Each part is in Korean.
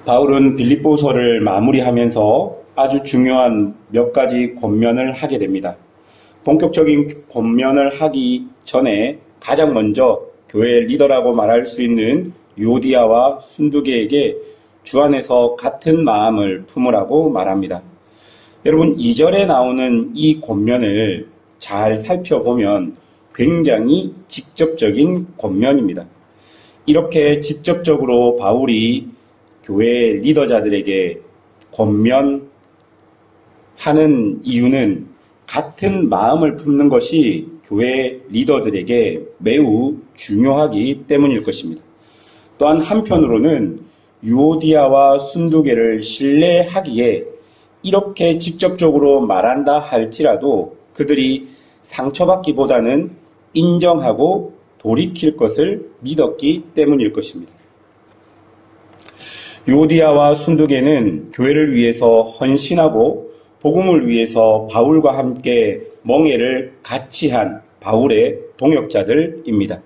바울은 빌립보서를 마무리하면서 아주 중요한 몇 가지 권면을 하게 됩니다. 본격적인 권면을 하기 전에 가장 먼저 교회 리더라고 말할 수 있는 유오디아와 순두계에게 주 안에서 같은 마음을 품으라고 말합니다. 여러분, 2절에 나오는 이 권면을 잘 살펴보면 굉장히 직접적인 권면입니다. 이렇게 직접적으로 바울이 교회 리더자들에게 권면하는 이유는 같은 마음을 품는 것이 교회 리더들에게 매우 중요하기 때문일 것입니다. 또한 한편으로는 유오디아와 순두계를 신뢰하기에 이렇게 직접적으로 말한다 할지라도 그들이 상처받기보다는 인정하고 돌이킬 것을 믿었기 때문일 것입니다. 유오디아와 순두계는 교회를 위해서 헌신하고 복음을 위해서 바울과 함께 멍에를 같이 한 바울의 동역자들입니다.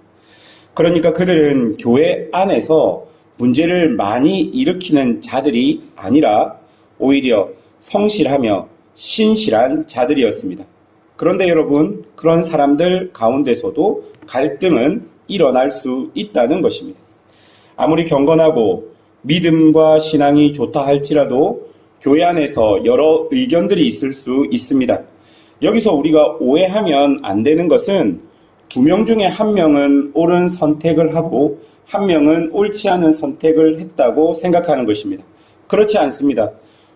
그러니까 그들은 교회 안에서 문제를 많이 일으키는 자들이 아니라 오히려 성실하며 신실한 자들이었습니다. 그런데 여러분, 그런 사람들 가운데서도 갈등은 일어날 수 있다는 것입니다. 아무리 경건하고 믿음과 신앙이 좋다 할지라도 교회 안에서 여러 의견들이 있을 수 있습니다. 여기서 우리가 오해하면 안 되는 것은 2명 중에 1명은 옳은 선택을 하고 1명은 옳지 않은 선택을 했다고 생각하는 것입니다. 그렇지 않습니다.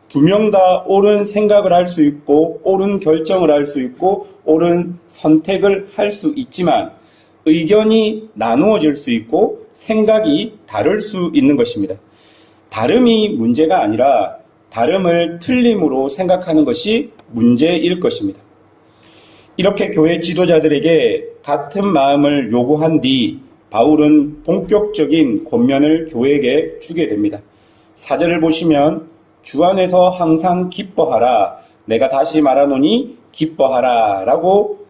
2명 다 옳은 생각을 할 수 있고 옳은 결정을 할 수 있고 옳은 선택을 할 수 있지만 의견이 나누어질 수 있고 생각이 다를 수 있는 것입니다. 다름이 문제가 아니라 다름을 틀림으로 생각하는 것이 문제일 것입니다. 이렇게 교회 지도자들에게 같은 마음을 요구한 뒤 바울은 본격적인 권면을 교회에게 주게 됩니다. 4절을 보시면 주 안에서 항상 기뻐하라, 내가 다시 말하노니 기뻐하라 라고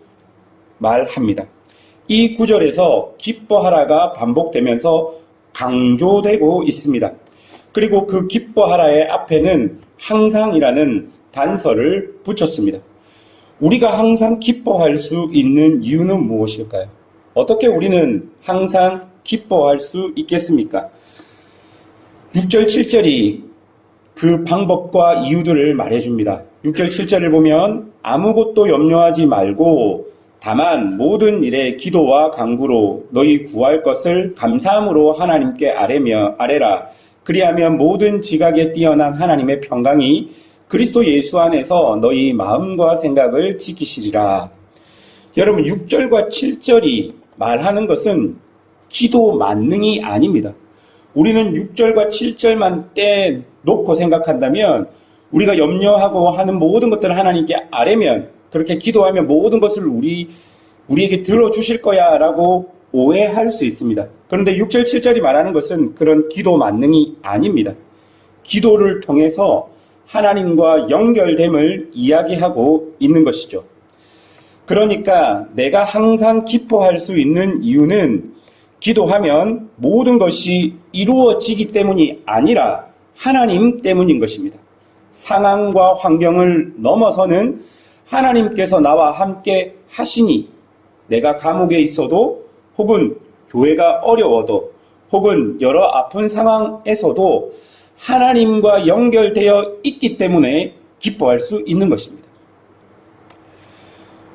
말합니다. 이 구절에서 기뻐하라가 반복되면서 강조되고 있습니다. 그리고 그 기뻐하라의 앞에는 항상이라는 단서를 붙였습니다. 우리가 항상 기뻐할 수 있는 이유는 무엇일까요? 어떻게 우리는 항상 기뻐할 수 있겠습니까? 6절, 7절이 그 방법과 이유들을 말해줍니다. 6절, 7절을 보면 아무것도 염려하지 말고 다만 모든 일에 기도와 간구로 너희 구할 것을 감사함으로 하나님께 아뢰라. 그리하면 모든 지각에 뛰어난 하나님의 평강이 그리스도 예수 안에서 너희 마음과 생각을 지키시리라. 여러분, 6절과 7절이 말하는 것은 기도 만능이 아닙니다. 우리는 6절과 7절만 떼놓고 생각한다면 우리가 염려하고 하는 모든 것들을 하나님께 아뢰면 그렇게 기도하면 모든 것을 우리에게 들어주실 거야 라고 오해할 수 있습니다. 그런데 6절, 7절이 말하는 것은 그런 기도 만능이 아닙니다. 기도를 통해서 하나님과 연결됨을 이야기하고 있는 것이죠. 그러니까 내가 항상 기뻐할 수 있는 이유는 기도하면 모든 것이 이루어지기 때문이 아니라 하나님 때문인 것입니다. 상황과 환경을 넘어서는 하나님께서 나와 함께 하시니 내가 감옥에 있어도 혹은 교회가 어려워도 혹은 여러 아픈 상황에서도 하나님과 연결되어 있기 때문에 기뻐할 수 있는 것입니다.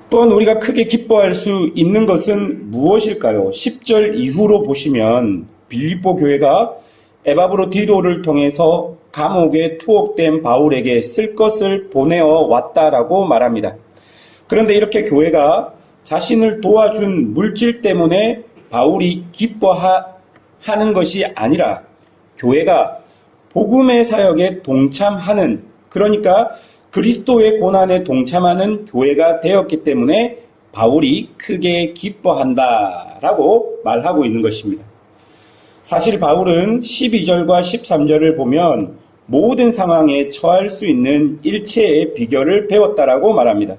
또한 우리가 크게 기뻐할 수 있는 것은 무엇일까요? 10절 이후로 보시면 빌립보 교회가 에바브로디도를 통해서 감옥에 투옥된 바울에게 쓸 것을 보내어 왔다라고 말합니다. 그런데 이렇게 교회가 자신을 도와준 물질 때문에 바울이 기뻐하는 것이 아니라 교회가 복음의 사역에 동참하는, 그러니까 그리스도의 고난에 동참하는 교회가 되었기 때문에 바울이 크게 기뻐한다라고 말하고 있는 것입니다. 사실 바울은 12절과 13절을 보면 모든 상황에 처할 수 있는 일체의 비결을 배웠다라고 말합니다.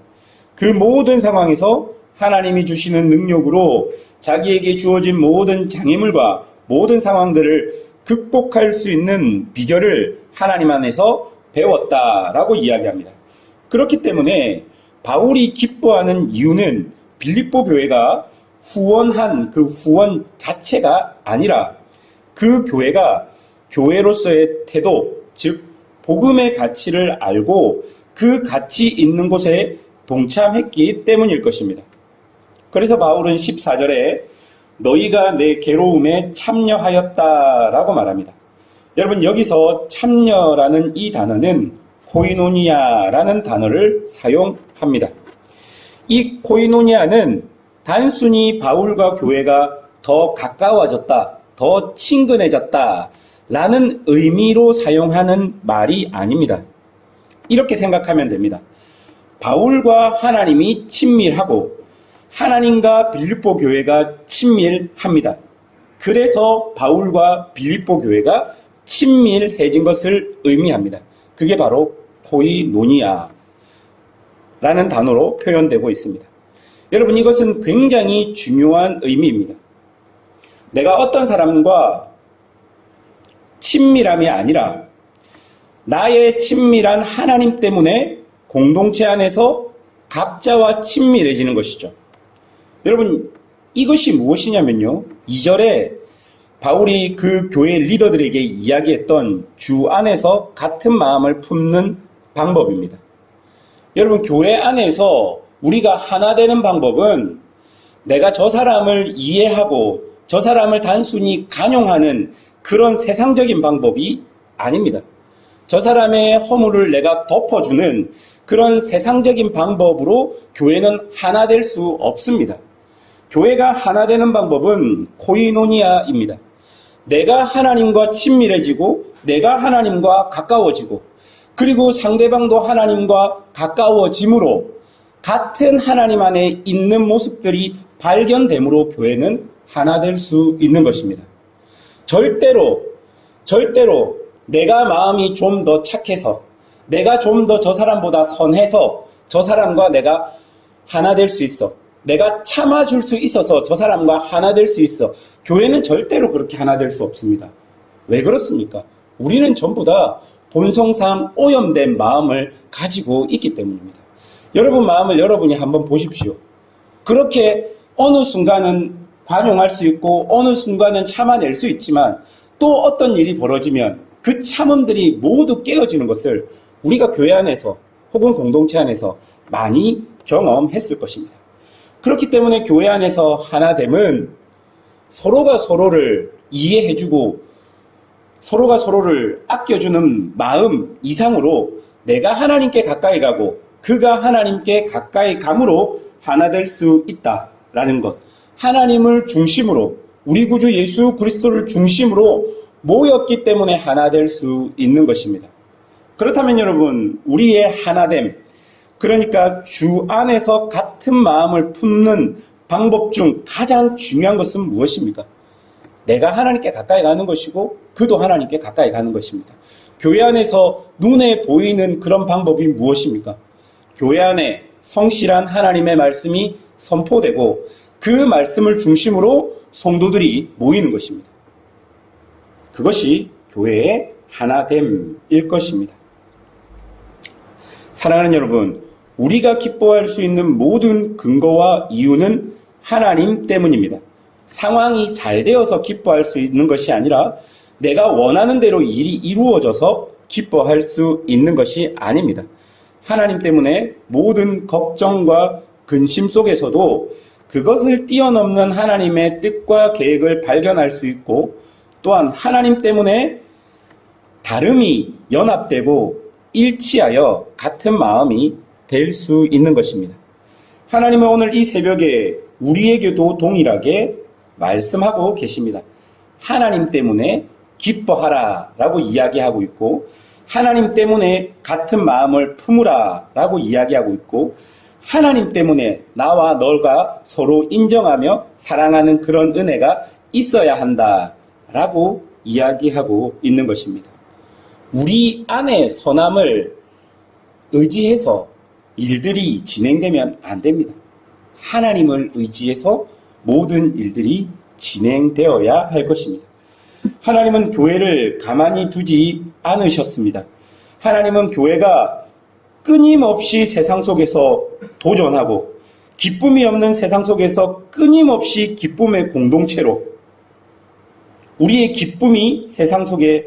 그 모든 상황에서 하나님이 주시는 능력으로 자기에게 주어진 모든 장애물과 모든 상황들을 극복할 수 있는 비결을 하나님 안에서 배웠다라고 이야기합니다. 그렇기 때문에 바울이 기뻐하는 이유는 빌립보 교회가 후원한 그 후원 자체가 아니라 그 교회가 교회로서의 태도, 즉 복음의 가치를 알고 그 가치 있는 곳에 동참했기 때문일 것입니다. 그래서 바울은 14절에 너희가 내 괴로움에 참여하였다라고 말합니다. 여러분, 여기서 참여라는 이 단어는 코이노니아라는 단어를 사용합니다. 이 코이노니아는 단순히 바울과 교회가 더 가까워졌다, 더 친근해졌다 라는 의미로 사용하는 말이 아닙니다. 이렇게 생각하면 됩니다. 바울과 하나님이 친밀하고 하나님과 빌립보 교회가 친밀합니다. 그래서 바울과 빌립보 교회가 친밀해진 것을 의미합니다. 그게 바로 코이노니아라는 단어로 표현되고 있습니다. 여러분, 이것은 굉장히 중요한 의미입니다. 내가 어떤 사람과 친밀함이 아니라 나의 친밀한 하나님 때문에 공동체 안에서 각자와 친밀해지는 것이죠. 여러분, 이것이 무엇이냐면요, 2절에 바울이 그 교회 리더들에게 이야기했던 주 안에서 같은 마음을 품는 방법입니다. 여러분, 교회 안에서 우리가 하나 되는 방법은 내가 저 사람을 이해하고 저 사람을 단순히 간용하는 그런 세상적인 방법이 아닙니다. 저 사람의 허물을 내가 덮어주는 그런 세상적인 방법으로 교회는 하나 될 수 없습니다. 교회가 하나 되는 방법은 코이노니아입니다. 내가 하나님과 친밀해지고 내가 하나님과 가까워지고 그리고 상대방도 하나님과 가까워짐으로 같은 하나님 안에 있는 모습들이 발견됨으로 교회는 하나 될 수 있는 것입니다. 절대로 내가 마음이 좀 더 착해서 내가 좀 더 저 사람보다 선해서 저 사람과 내가 하나 될 수 있어, 내가 참아줄 수 있어서 저 사람과 하나 될 수 있어. 교회는 절대로 그렇게 하나 될 수 없습니다. 왜 그렇습니까? 우리는 전부 다 본성상 오염된 마음을 가지고 있기 때문입니다. 여러분 마음을 여러분이 한번 보십시오. 그렇게 어느 순간은 관용할 수 있고 어느 순간은 참아낼 수 있지만 또 어떤 일이 벌어지면 그 참음들이 모두 깨어지는 것을 우리가 교회 안에서 혹은 공동체 안에서 많이 경험했을 것입니다. 그렇기 때문에 교회 안에서 하나됨은 서로가 서로를 이해해주고 서로가 서로를 아껴주는 마음 이상으로 내가 하나님께 가까이 가고 그가 하나님께 가까이 감으로 하나 될 수 있다라는 것, 하나님을 중심으로 우리 구주 예수 그리스도를 중심으로 모였기 때문에 하나 될 수 있는 것입니다. 그렇다면 여러분, 우리의 하나됨, 그러니까 주 안에서 같은 마음을 품는 방법 중 가장 중요한 것은 무엇입니까? 내가 하나님께 가까이 가는 것이고 그도 하나님께 가까이 가는 것입니다. 교회 안에서 눈에 보이는 그런 방법이 무엇입니까? 교회 안에 성실한 하나님의 말씀이 선포되고 그 말씀을 중심으로 성도들이 모이는 것입니다. 그것이 교회의 하나됨일 것입니다. 사랑하는 여러분, 우리가 기뻐할 수 있는 모든 근거와 이유는 하나님 때문입니다. 상황이 잘 되어서 기뻐할 수 있는 것이 아니라 내가 원하는 대로 일이 이루어져서 기뻐할 수 있는 것이 아닙니다. 하나님 때문에 모든 걱정과 근심 속에서도 그것을 뛰어넘는 하나님의 뜻과 계획을 발견할 수 있고 또한 하나님 때문에 다름이 연합되고 일치하여 같은 마음이 될 수 있는 것입니다. 하나님은 오늘 이 새벽에 우리에게도 동일하게 말씀하고 계십니다. 하나님 때문에 기뻐하라 라고 이야기하고 있고 하나님 때문에 같은 마음을 품으라 라고 이야기하고 있고 하나님 때문에 나와 너가 서로 인정하며 사랑하는 그런 은혜가 있어야 한다 라고 이야기하고 있는 것입니다. 우리 안에 선함을 의지해서 일들이 진행되면 안 됩니다. 하나님을 의지해서 모든 일들이 진행되어야 할 것입니다. 하나님은 교회를 가만히 두지 않으셨습니다. 하나님은 교회가 끊임없이 세상 속에서 도전하고 기쁨이 없는 세상 속에서 끊임없이 기쁨의 공동체로 우리의 기쁨이 세상 속에